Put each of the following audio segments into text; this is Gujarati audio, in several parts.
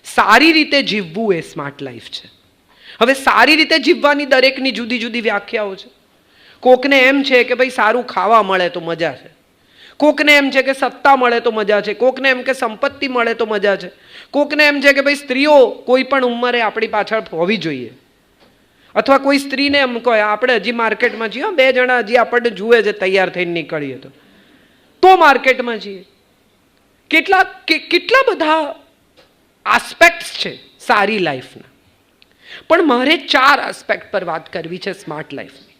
સારી રીતે જીવવું એ સ્માર્ટ લાઈફ છે. હવે સારી રીતે જીવવાની દરેકની જુદી જુદી વ્યાખ્યાઓ છે. કોકને એમ છે કે ભાઈ સારું ખાવા મળે તો મજા છે, કોકને એમ છે કે સત્તા મળે તો મજા છે, કોકને એમ કે સંપત્તિ મળે તો મજા છે, કોકને એમ છે કે ભાઈ સ્ત્રીઓ કોઈ પણ ઉંમરે આપણી પાછળ હોવી જોઈએ, અથવા કોઈ સ્ત્રીને એમ કહે આપણે હજી માર્કેટમાં છીએ, 2 જણા હજી આપણને જુએ છે તૈયાર થઈને નીકળીએ તો માર્કેટમાં છીએ. કેટલા બધા આસ્પેક્ટ્સ છે સારી લાઈફના. પણ મારે 4 આસ્પેક્ટ પર વાત કરવી છે સ્માર્ટ લાઈફની.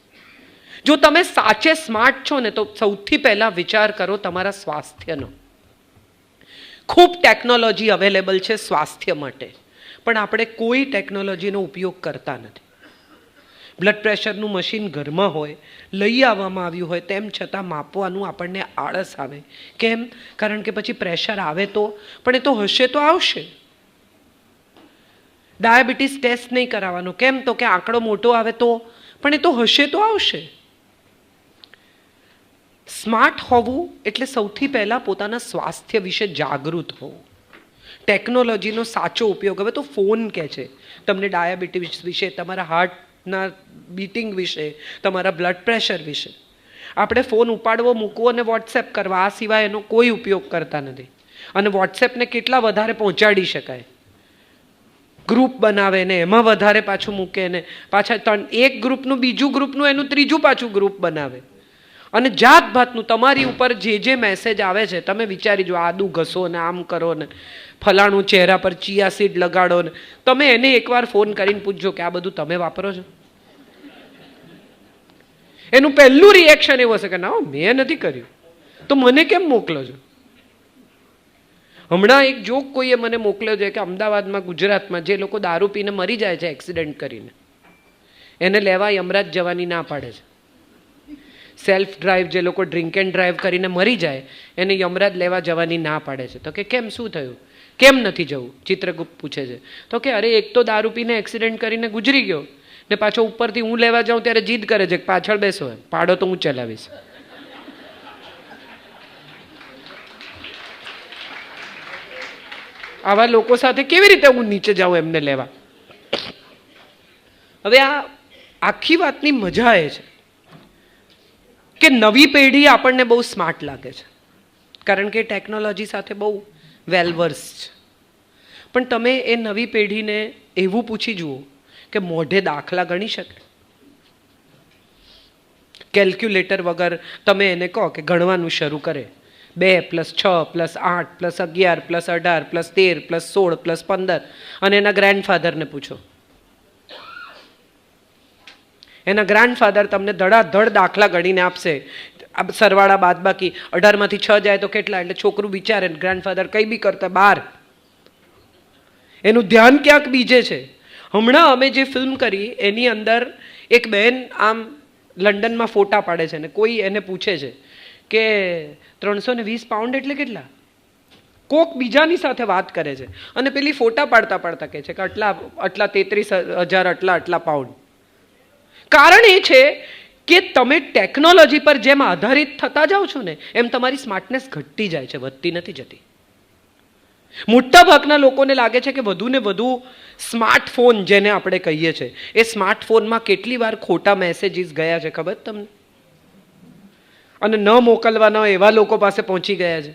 જો તમે સાચે સ્માર્ટ છો ને તો સૌથી પહેલા વિચાર કરો તમારા સ્વાસ્થ્યનો. ખૂબ ટેકનોલોજી અવેલેબલ છે સ્વાસ્થ્ય માટે, પણ આપણે કોઈ ટેકનોલોજીનો ઉપયોગ કરતા નથી. બ્લડ પ્રેશરનું મશીન ઘરમાં હોય, લઈ આવવામાં આવ્યું હોય, તેમ છતાં માપવાનું આપણને આળસ આવે. કેમ? કારણ કે પછી પ્રેશર આવે તો, પણ એ તો હશે તો આવશે. ડાયાબિટીસ ટેસ્ટ નહીં કરાવવાનો, કેમ? તો કે આંકડો મોટો આવે તો, પણ એ તો હશે તો આવશે. સ્માર્ટ હોવું એટલે સૌથી પહેલાં પોતાના સ્વાસ્થ્ય વિશે જાગૃત હોવું. ટેકનોલોજીનો સાચો ઉપયોગ. હવે તો ફોન કહે છે તમને ડાયાબિટીસ વિશે, તમારા હાર્ટના બીટિંગ વિશે, તમારા બ્લડ પ્રેશર વિશે. આપણે ફોન ઉપાડવો, મૂકવો અને વોટ્સએપ કરવા, આ સિવાય એનો કોઈ ઉપયોગ કરતા નથી. અને વોટ્સએપને કેટલા વધારે પહોંચાડી શકાય, ગ્રુપ બનાવે ને એમાં વધારે પાછું મૂકે ને પાછા એક ગ્રુપનું બીજું ગ્રુપનું એનું ત્રીજું પાછું ગ્રુપ બનાવે. અને જાત ભાતનું તમારી ઉપર જે મેસેજ આવે છે તમે વિચારી જો, આદુ ઘસો ને આમ કરો ને ફલાણું ચહેરા પર ચિયા સીડ લગાડો ને. તમે એને એકવાર ફોન કરીને પૂછજો કે આ બધું તમે વાપરો છો? એનું પહેલું રિએક્શન એવું હશે કે ના મેં નથી કર્યું, તો મને કેમ મોકલો છો? હમણાં એક જોક કોઈએ મને મોકલ્યો છે કે અમદાવાદમાં, ગુજરાતમાં જે લોકો દારૂ પીને મરી જાય છે એક્સિડન્ટ કરીને, એને લેવા યમરાજ જવાની ના પાડે છે. સેલ્ફ ડ્રાઈવ જે લોકો ડ્રિંક એન્ડ ડ્રાઈવ કરીને મરી જાય એને યમરાજ લેવા જવાની ના પાડે છે. તો કે કેમ, શું થયું, કેમ નથી જવું? ચિત્રગુપ્ત પૂછે છે. તો કે અરે એક તો દારૂ પીને એક્સિડન્ટ કરીને ગુજરી ગયો ને પાછો ઉપરથી હું લેવા જાઉં ત્યારે જીદ કરે છે કે પાછળ બેસો, પાડો તો હું ચલાવીશ. આવા લોકો સાથે કેવી રીતે હું નીચે જાઉં એમને લેવા? હવે આ આખી વાતની મજા એ છે કે નવી પેઢી આપણને બહુ સ્માર્ટ લાગે છે, કારણ કે ટેકનોલોજી સાથે બહુ વેલવર્સ છે. પણ તમે એ નવી પેઢીને એવું પૂછી જુઓ કે મોઢે દાખલા ગણી શકે? કેલ્ક્યુલેટર વગર તમે એને કહો કે ગણવાનું શરૂ કરે, 2 + 6 + 8 + 11 + 18 + 13 + 16 + 15, અને એના ગ્રેન્ડફાધરને પૂછો. એના ગ્રાન્ડફાધર તમને ધડાધડ દાખલા ગણીને આપશે. સરવાળા બાદબાકી 18માંથી 6 જાય તો કેટલા? એટલે છોકરું વિચારે, ગ્રાન્ડફાધર કંઈ બી કરતા 12. એનું ધ્યાન ક્યાંક બીજે છે. હમણાં અમે જે ફિલ્મ કરી એની અંદર એક બહેન આમ લંડનમાં ફોટા પાડે છે ને કોઈ એને પૂછે છે કે 320 પાઉન્ડ એટલે કેટલા? કોક બીજાની સાથે વાત કરે છે અને પેલી ફોટા પાડતા પાડતા કહે છે કે આટલા 33,000 આટલા પાઉન્ડ. કારણ એ છે કે તમે ટેકનોલોજી પર જેમ આધારિત થતા જાઓ છો ને એમ તમારી સ્માર્ટનેસ ઘટતી જાય છે, વધતી નથી જતી. મોટા ભાગના લોકોને લાગે છે કે વધુ ને વધુ સ્માર્ટફોન જેને આપણે કહીએ છીએ એ સ્માર્ટફોનમાં કેટલી વાર ખોટા મેસેજીસ ગયા છે ખબર તમને? અને ન મોકલવાના એવા લોકો પાસે પહોંચી ગયા છે.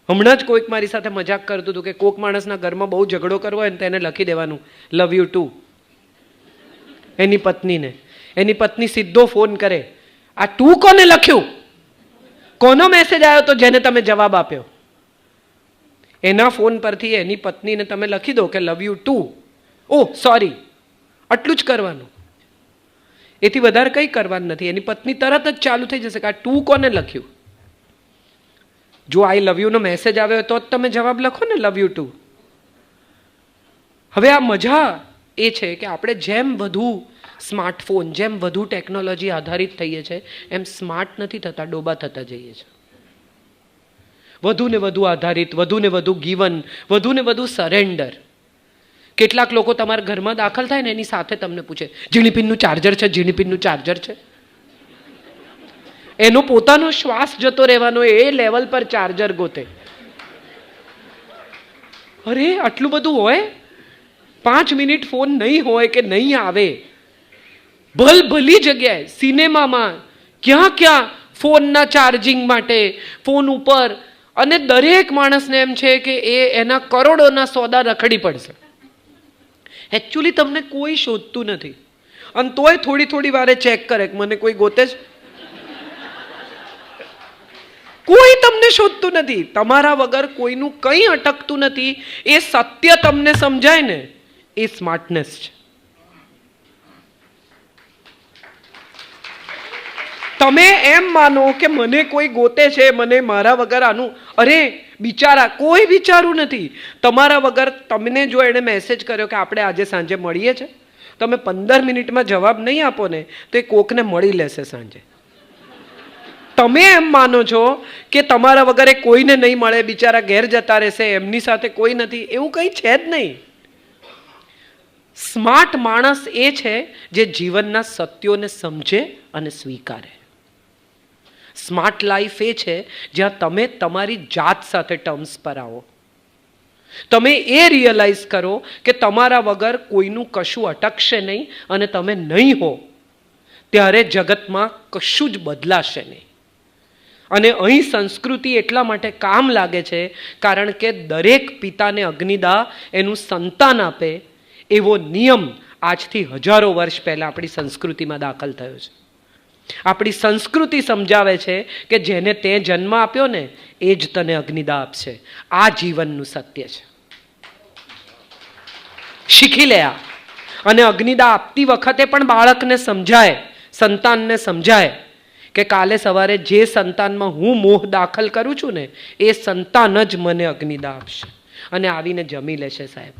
હમણાં જ કોઈક મારી સાથે મજાક કરતું હતું કે કોઈક માણસના ઘરમાં બહુ ઝઘડો કરવો હોય ને તેને લખી દેવાનું લવ યુ ટુ એની પત્નીને. એની પત્ની સીધો ફોન કરે, આ ટુ કોને લખ્યું? કોનો મેસેજ આવ્યો તો જેને તમે જવાબ આપ્યો? એના ફોન પરથી એની પત્નીને તમે લખી દો કે love you too. Oh sorry, આટલું જ કરવાનું, એથી વધારે કંઈ કરવાનું નથી. એની પત્ની તરત જ ચાલુ થઈ જશે કે આ ટુ કોને લખ્યું? જો આઈ લવ યુનો મેસેજ આવ્યો તો જ તમે જવાબ લખો ને લવ યુ ટુ. હવે આ મજા એ છે કે આપણે જેમ વધુ સ્માર્ટફોન, જેમ વધુ ટેકનોલોજી આધારિત થઈએ છીએ એમ સ્માર્ટ નથી થતા, ડોબા થતા જઈએ છીએ. વધુ ને વધુ આધારિત, વધુ ને વધુ ગીવન, વધુ ને વધુ સરેન્ડર. કેટલાક લોકો તમારા ઘરમાં દાખલ થાય ને એની સાથે તમને પૂછે ઝીણીપિનનું ચાર્જર છે, ઝીણીપિનનું ચાર્જર છે. એનો પોતાનો શ્વાસ જતો રહેવાનો એ લેવલ પર ચાર્જર ગોતે. અરે આટલું બધું હોય? 5 મિનિટ ફોન નહીં હોય કે નહીં આવે, ભલી જગ્યાએ સિનેમામાં ક્યાં ક્યાં ફોનના ચાર્જિંગ માટે ફોન ઉપર, અને દરેક માણસને એમ છે કે એના કરોડોના સોદા રખડી પડશે. એકચ્યુઅલી તમને કોઈ શોધતું નથી, અને તોય થોડી વારે ચેક કરે કે મને કોઈ ગોતે છે. કોઈ તમને શોધતું નથી, તમારા વગર કોઈનું કંઈ અટકતું નથી. એ સત્ય તમને સમજાય ને, એ સ્માર્ટનેસ છે. તમે એમ માનો કે મને કોઈ ગોતે છે, મને મારા વગર આનું, અરે બિચારા કોઈ વિચારું નથી. તમારા વગર તમને જો એણે મેસેજ કર્યો કે આપણે આજે સાંજે મળીએ છે, તમે 15 મિનિટમાં જવાબ નહીં આપો ને તો એ કોકને મળી લેશે સાંજે. તમે એમ માનો છો કે તમારા વગર કોઈને નહીં મળે, બિચારા ઘેર જતા રહેશે, એમની સાથે કોઈ નથી, એવું કંઈ છે જ નહીં. સ્માર્ટ માણસ એ છે જે જીવનના સત્યોને સમજે અને સ્વીકારે. સ્માર્ટ લાઈફ એ છે જ્યાં તમે તમારી જાત સાથે ટર્મ્સ પર આવો. તમે એ રિયલાઇઝ કરો કે તમારા વગર કોઈનું કશું અટકશે નહીં, અને તમે નહીં હો ત્યારે જગતમાં કશું જ બદલાશે નહીં. અને અહીં સંસ્કૃતિ એટલા માટે કામ લાગે છે કારણ કે દરેક પિતાને અગ્નિદાહ એનું સંતાન આપે એવો નિયમ આજથી હજારો વર્ષ પહેલાં આપણી સંસ્કૃતિમાં દાખલ થયો છે. આપણી સંસ્કૃતિ સમજાવે છે કે જેને તે જન્મ આપ્યો ને એ જ તને અગ્નિદાહ આપશે. આ જીવનનું સત્ય છે. શીખી લે આ. અને અગ્નિદાહ આપતી વખતે પણ બાળકને સમજાય, સંતાનને સમજાય કે કાલે સવારે જે સંતાનમાં હું મોહ દાખલ કરું છું ને એ સંતાન જ મને અગ્નિદાહ આપશે. અને આવીને જમી લેશે સાહેબ.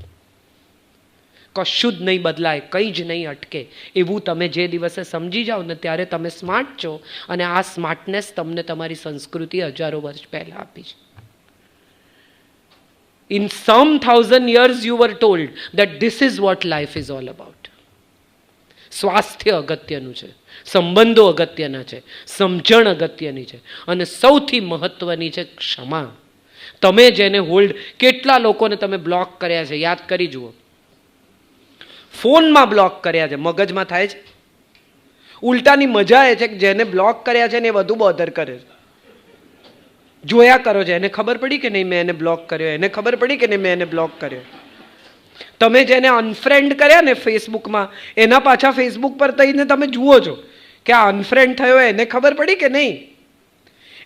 કશું જ નહીં બદલાય, કંઈ જ નહીં અટકે. એવું તમે જે દિવસે સમજી જાઓ ને ત્યારે તમે સ્માર્ટ છો, અને આ સ્માર્ટનેસ તમને તમારી સંસ્કૃતિ હજારો વર્ષ પહેલા આપી છે. In some 1000 years you were told that this is what life is all about. સ્વાસ્થ્ય અગત્યનું છે, સંબંધો અગત્યના છે, સમજણ અગત્યની છે, અને સૌથી મહત્વની છે ક્ષમા. તમે જેને હોલ્ડ, કેટલા લોકોને તમે બ્લોક કર્યા છે યાદ કરી જુઓ. ફોનમાં બ્લોક કર્યા છે, મગજમાં થાય છે. ઉલટાની મજા એ છે કે જેને બ્લોક કર્યા છે ને એ વધુ બોધર કરે છે. જોયા કરો છો, એને ખબર પડી કે નહીં મેં એને બ્લોક કર્યો, એને ખબર પડી કે નહીં મેં એને બ્લોક કર્યો. તમે જેને અનફ્રેન્ડ કર્યા ને ફેસબુકમાં, એના પાછા ફેસબુક પર થઈને તમે જુઓ છો કે આ અનફ્રેન્ડ થયો, એને ખબર પડી કે નહીં.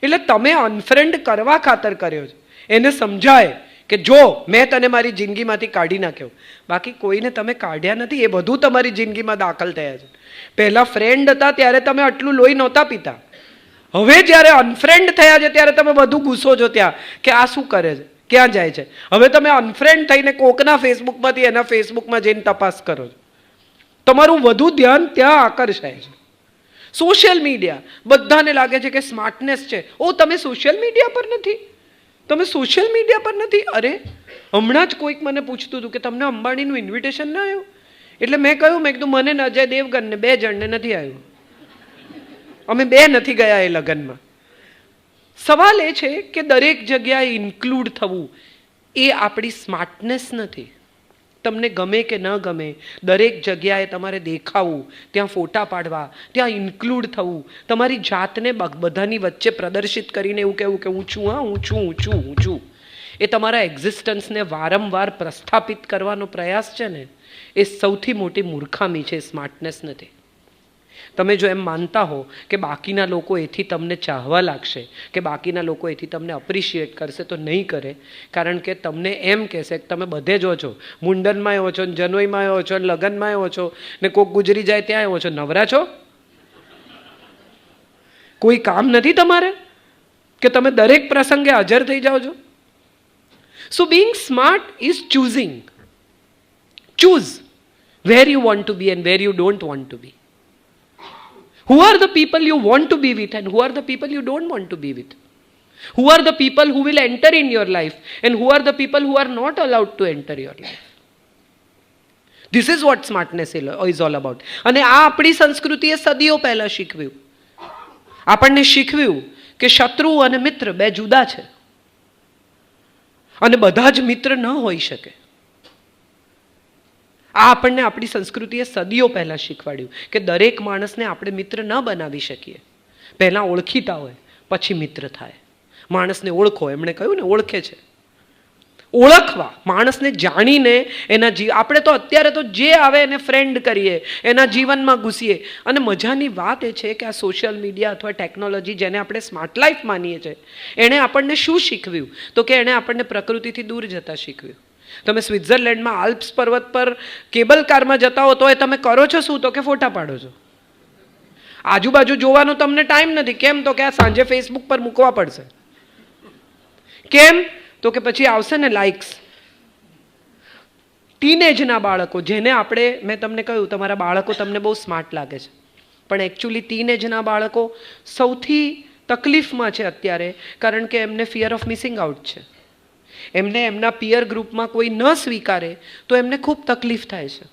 એટલે તમે અનફ્રેન્ડ કરવા ખાતર કર્યો છે. એને સમજાય કે જો મેં તને મારી જિંદગીમાંથી કાઢી નાખ્યો, બાકી કોઈને તમે કાઢ્યા નથી. એ બધું તમારી જિંદગીમાં દાખલ થયા છે. પહેલાં ફ્રેન્ડ હતા ત્યારે તમે આટલું લોહી નહોતા પીતા. હવે જ્યારે અનફ્રેન્ડ થયા છે ત્યારે તમે બધું ઘૂસો છો ત્યાં કે આ શું કરે છે, ક્યાં જાય છે. હવે તમે અનફ્રેન્ડ થઈને કોકના ફેસબુકમાંથી એના ફેસબુકમાં જઈને તપાસ કરો છો. તમારું વધુ ધ્યાન ત્યાં આકર્ષાય છે. સોશિયલ મીડિયા, બધાને લાગે છે કે સ્માર્ટનેસ છે. ઓ તમે સોશિયલ મીડિયા પર નથી, તમે સોશિયલ મીડિયા પર નથી. અરે હમણાં જ કોઈક મને પૂછતું હતું કે તમને અંબાણીનું ઇન્વિટેશન ના આવ્યું? એટલે મેં કહ્યું, મેં કીધું મને અજય દેવગનને 2 જણને નથી આવ્યું, અમે 2 નથી ગયા એ લગ્નમાં. સવાલ એ છે કે દરેક જગ્યાએ ઇન્ક્લુડ થવું એ આપણી સ્માર્ટનેસ નથી. તમને ગમે કે ન ગમે દરેક જગ્યાએ તમારે દેખાવું, ત્યાં ફોટા પાડવા, ત્યાં ઇન્ક્લુડ થવું, તમારી જાતને બધાની વચ્ચે પ્રદર્શિત કરીને એવું કહેવું કે હું છું, હા હું છું, હું છું, હું છું. એ તમારા એક્ઝિસ્ટન્સને વારંવાર પ્રસ્થાપિત કરવાનો પ્રયાસ છે ને, એ સૌથી મોટી મૂર્ખામી છે, સ્માર્ટનેસ નથી. તમે જો એમ માનતા હો કે બાકીના લોકો એથી તમને ચાહવા લાગશે, કે બાકીના લોકો એથી તમને અપ્રિશિએટ કરશે, તો નહીં કરે. કારણ કે તમને એમ કહેશે કે તમે બધે જ હો છો, મુંડનમાં હો છો, જનોઈમાં હો છો, લગ્નમાં હો છો, ને કોક ગુજરી જાય ત્યાં હો છો, નવરા છો? કોઈ કામ નથી તમારે કે તમે દરેક પ્રસંગે હાજર થઈ જાઓ છો? So being smart is choosing. Choose where you want to be and where you don't want to be. Who are the people you want to be with and who are the people you don't want to be with? Who are the people who will enter in your life and who are the people who are not allowed to enter your life? This is what smartness is all about. અને આ આપણી સંસ્કૃતિએ સદીઓ પહેલા શીખવ્યું. આપણને શીખવ્યું કે શત્રુ અને મિત્ર 2 જુદા છે. અને બધા જ મિત્ર ન હોઈ શકે. આ આપણને આપણી સંસ્કૃતિએ સદીઓ પહેલાં શીખવાડ્યું કે દરેક માણસને આપણે મિત્ર ન બનાવી શકીએ. પહેલાં ઓળખીતા હોય, પછી મિત્ર થાય. માણસને ઓળખો, એમણે કહ્યું ને, ઓળખે છે. ઓળખવા, માણસને જાણીને એના આપણે તો અત્યારે તો જે આવે એને ફ્રેન્ડ કરીએ, એના જીવનમાં ઘૂસીએ. અને મજાની વાત એ છે કે આ સોશિયલ મીડિયા અથવા ટેકનોલોજી, જેને આપણે સ્માર્ટ લાઈફ માનીએ છીએ, એણે આપણને શું શીખવ્યું? તો કે એણે આપણને પ્રકૃતિથી દૂર જતા શીખવ્યું. તમે સ્વિટ્ઝરલેન્ડમાં આલ્પ્સ પર્વત પર કેબલ કારમાં જતા હો તો એ તમે કરો છો શું? તો કે ફોટા પાડો છો. આજુબાજુ જોવાનો તમને ટાઈમ નથી. કેમ? તો કે આ સાંજે ફેસબુક પર મૂકવા પડશે. કેમ? તો કે પછી આવશે ને લાઇક્સ. ટીનેજના બાળકો, જેને આપણે, મેં તમને કહ્યું તમારા બાળકો તમને બહુ સ્માર્ટ લાગે છે, પણ એકચ્યુઅલી ટીનેજના બાળકો સૌથી તકલીફમાં છે અત્યારે, કારણ કે એમને ફિયર ઓફ મિસિંગ આઉટ છે. એમને એમના પિયર ગ્રુપમાં કોઈ ન સ્વીકારે તો એમને ખૂબ તકલીફ થાય છે.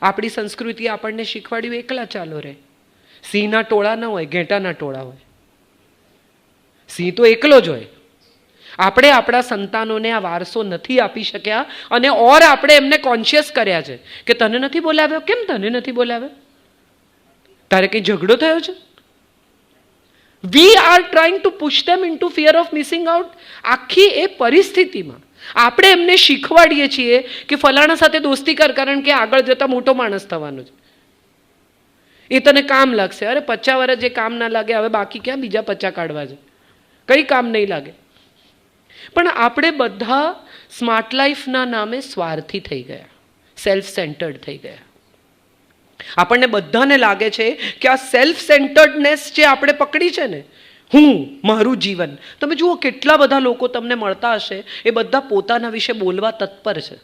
આપણી સંસ્કૃતિએ આપણને શીખવાડ્યું એકલા ચાલો રે. સિંહના ટોળા ન હોય, ઘેટાના ટોળા હોય. સિંહ તો એકલો જ હોય. આપણે આપણા સંતાનોને આ વારસો નથી આપી શક્યા, અને ઓર આપણે એમને કોન્શિયસ કર્યા છે કે તને નથી બોલાવ્યો. કેમ તને નથી બોલાવ્યો? તારે કંઈ ઝઘડો થયો છે? We are trying to push them into fear of missing out. આખી એ પરિસ્થિતિમાં આપણે એમને શીખવાડીએ છીએ કે ફલાણા સાથે દોસ્તી કર, કારણ કે આગળ જતા મોટો માણસ થવાનો છે, એ તને કામ લાગશે. અરે 50 વર્ષ જે કામ ના લાગે, હવે બાકી ક્યાં બીજા 50 કાઢવા છે? કંઈ કામ નહીં લાગે. પણ આપણે બધા સ્માર્ટ લાઈફના નામે સ્વાર્થી થઈ ગયા, સેલ્ફ સેન્ટર્ડ થઈ ગયા. આપણને બધાને લાગે છે કે આ સેલ્ફ સેન્ટર્ડનેસ જે આપણે પકડી છે ને, હું, મારું જીવન. તમે જુઓ કેટલા બધા લોકો તમને મળતા હશે, એ બધા પોતાના વિશે બોલવા તત્પર છે.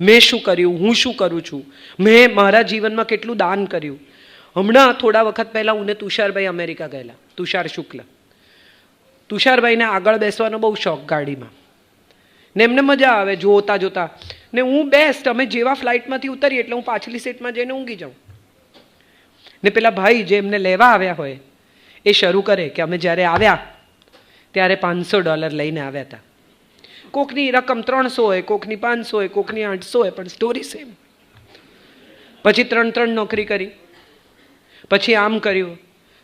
મેં શું કર્યું, હું શું કરું છું, મેં મારા જીવનમાં કેટલું દાન કર્યું. હમણાં થોડા વખત પહેલાં હું ને તુષારભાઈ અમેરિકા ગયેલા, તુષાર શુક્લ. તુષારભાઈને આગળ બેસવાનો બહુ શોખ ગાડીમાં, ને એમને મજા આવે જોતા જોતા. ને હું બેસ્ટ, અમે જેવા ફ્લાઇટમાંથી ઉતરીએ એટલે હું પાછલી સીટમાં જઈને ઊંઘી જાઉં. ને પેલા ભાઈ જે એમને લેવા આવ્યા હોય એ શરૂ કરે કે અમે જ્યારે આવ્યા ત્યારે $500 લઈને આવ્યા હતા. કોકની રકમ 300 હોય, કોકની 500 હોય, કોકની 800 હોય, પણ સ્ટોરી સેમ. પછી 3 નોકરી કરી, પછી આમ કર્યું,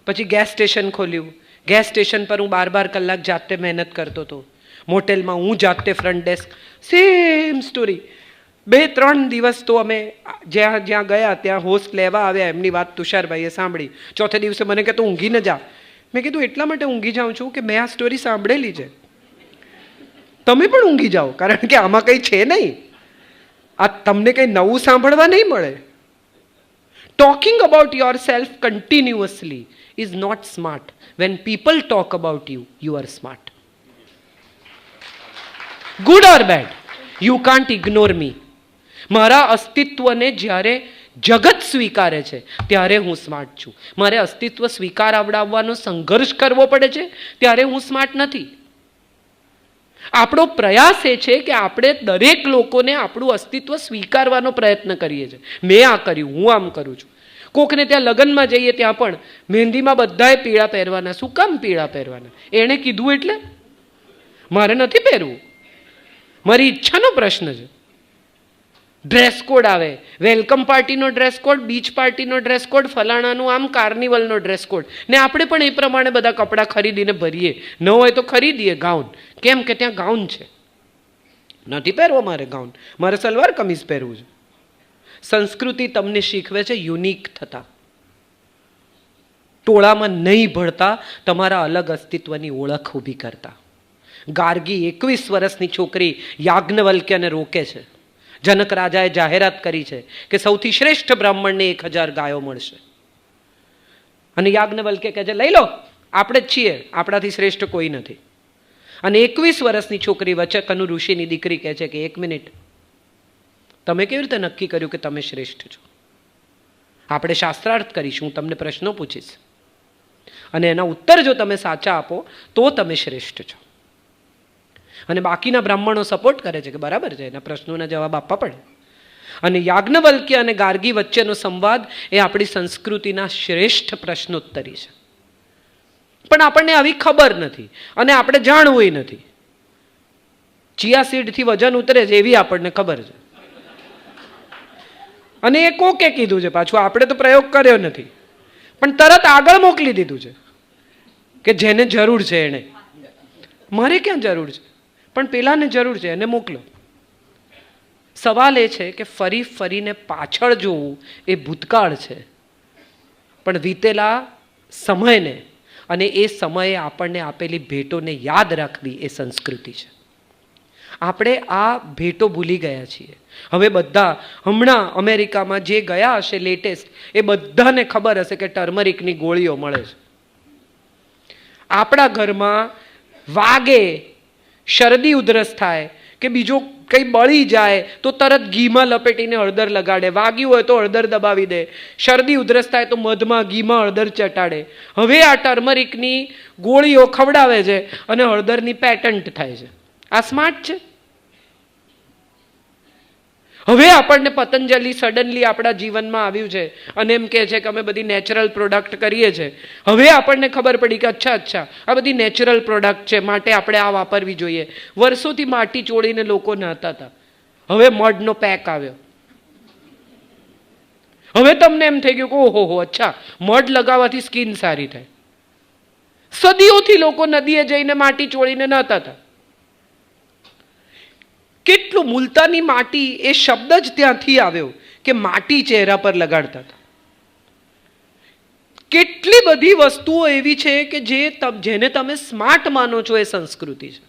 પછી ગેસ સ્ટેશન ખોલ્યું. ગેસ સ્ટેશન પર હું 12 કલાક જાતે મહેનત કરતો હતો. મોટેલમાં હું જાતે ફ્રન્ટ ડેસ્ક, સેમ સ્ટોરી. 2-3 દિવસ તો અમે જ્યાં જ્યાં ગયા ત્યાં હોસ્ટ લેવા આવ્યા, એમની વાત તુષારભાઈએ સાંભળી. ચોથે દિવસે મને કે તું ઊંઘી ન જા. મેં કીધું એટલા માટે ઊંઘી જાઉં છું કે મેં આ સ્ટોરી સાંભળેલી છે, તમે પણ ઊંઘી જાઓ, કારણ કે આમાં કંઈ છે નહીં. આ તમને કંઈ નવું સાંભળવા નહીં મળે. Talking about your self continuously is not smart. When people talk about you, you are smart. Good or bad, you can't ignore me. મારા અસ્તિત્વને જ્યારે જગત સ્વીકારે છે ત્યારે હું સ્માર્ટ છું. મારે અસ્તિત્વ સ્વીકાર આવડાવવાનો સંઘર્ષ કરવો પડે છે ત્યારે હું સ્માર્ટ નથી. આપણો પ્રયાસ એ છે કે આપણે દરેક લોકોને આપણું અસ્તિત્વ સ્વીકારવાનો પ્રયત્ન કરીએ છીએ. મેં આ કર્યું, હું આમ કરું છું. કોકને ત્યાં લગ્નમાં જઈએ ત્યાં પણ મહેંદીમાં બધાએ પીળા પહેરવાના. શું કામ પીળા પહેરવાના? એણે કીધું એટલે મારે નથી પહેરવું, મારી ઈચ્છાનો પ્રશ્ન છે. ડ્રેસ કોડ આવે, વેલકમ પાર્ટીનો ડ્રેસ કોડ, બીચ પાર્ટીનો ડ્રેસ કોડ, ફલાણાનું આમ, કાર્નિવલનો ડ્રેસ કોડ. ને આપણે પણ એ પ્રમાણે બધા કપડાં ખરીદીને ભરીએ. ન હોય તો ખરીદીએ ગાઉન. કેમ કે ત્યાં ગાઉન છે, નથી પહેરવો મારે ગાઉન, મારે સલવાર કમીઝ પહેરવું છે. સંસ્કૃતિ તમને શીખવે છે યુનિક થતા, ટોળામાં નહીં ભળતા, તમારા અલગ અસ્તિત્વની ઓળખ ઊભી કરતા. ગાર્ગી 21 વર્ષની છોકરી યાજ્ઞવલ્ક્યને રોકે છે. જનક રાજાએ જાહેરાત કરી છે કે સૌથી શ્રેષ્ઠ બ્રાહ્મણને 1000 ગાયો મળશે. અને યાજ્ઞવલ્ક્ય કહે છે લઈ લો, આપણે જ છીએ, આપણાથી શ્રેષ્ઠ કોઈ નથી. અને 21 વર્ષની છોકરી વચકનુ ઋષિની દીકરી કહે છે કે 1 મિનિટ, તમે કેવી રીતે નક્કી કર્યું કે તમે શ્રેષ્ઠ છો? આપણે શાસ્ત્રાર્થ કરીશું, હું તમને પ્રશ્નો પૂછીશ, અને એના ઉત્તર જો તમે સાચા આપો તો તમે શ્રેષ્ઠ છો. અને બાકીના બ્રાહ્મણો સપોર્ટ કરે છે કે બરાબર છે, એના પ્રશ્નોના જવાબ આપવા પડે. અને યાજ્ઞવલ્ક્ય અને ગાર્ગી વચ્ચેનો સંવાદ એ આપણી સંસ્કૃતિના શ્રેષ્ઠ પ્રશ્નોત્તરી છે. પણ આપણને આવી ખબર નથી અને આપણે જાણવું નથી. ચિયા સીડથી વજન ઉતરે છે એવી આપણને ખબર છે. અને એ કોકે કીધું છે પાછું, આપણે તો પ્રયોગ કર્યો નથી, પણ તરત આગળ મોકલી દીધું છે કે જેને જરૂર છે એને. મારે ક્યાં જરૂર છે, પણ પેલાને જરૂર છે એને મોકલો. સવાલ એ છે કે ફરી ફરીને પાછળ જોવું એ ભૂતકાળ છે, પણ વીતેલા સમયને અને એ સમયે આપણને આપેલી ભેટોને યાદ રાખવી એ સંસ્કૃતિ છે. આપણે આ ભેટો ભૂલી ગયા છીએ. હવે બધા હમણાં અમેરિકામાં જે ગયા હશે લેટેસ્ટ, એ બધાને ખબર હશે કે ટર્મરિકની ગોળીઓ મળે છે. આપણા ઘરમાં વાગે, શરદી ઉધરસ થાય કે બીજો કંઈ બળી જાય તો તરત ઘીમાં લપેટીને હળદર લગાડે, વાગ્યું હોય તો હળદર દબાવી દે, શરદી ઉધરસ થાય તો મધમાં ઘીમાં હળદર ચટાડે. હવે આ ટર્મરિકની ગોળીઓ ખવડાવે છે અને હળદરની પેટન્ટ થાય છે. આ સ્માર્ટ છે. હવે આપણને પતંજલિ સડનલી આપણા જીવનમાં આવ્યું છે અને એમ કહે છે કે અમે બધી નેચરલ પ્રોડક્ટ કરીએ છીએ. હવે આપણને ખબર પડી કે અચ્છા આ બધી નેચરલ પ્રોડક્ટ છે, માટે આપણે આ વાપરવી જોઈએ. વર્ષોથી માટી ચોળીને લોકો નહાતા હતા, હવે મડનો પેક આવ્યો. હવે તમને એમ થઈ ગયું કે ઓહો અચ્છા મડ લગાવવાથી સ્કિન સારી થાય. સદીઓથી લોકો નદીએ જઈને માટી ચોળીને નહાતા હતા. કેટલું મુલતાની માટી એ શબ્દ જ ત્યાંથી આવ્યો કે માટી ચહેરા પર લગાડતા હતા. કેટલી બધી વસ્તુઓ એવી છે કે જેને તમે સ્માર્ટ માનો છો એ સંસ્કૃતિ છે.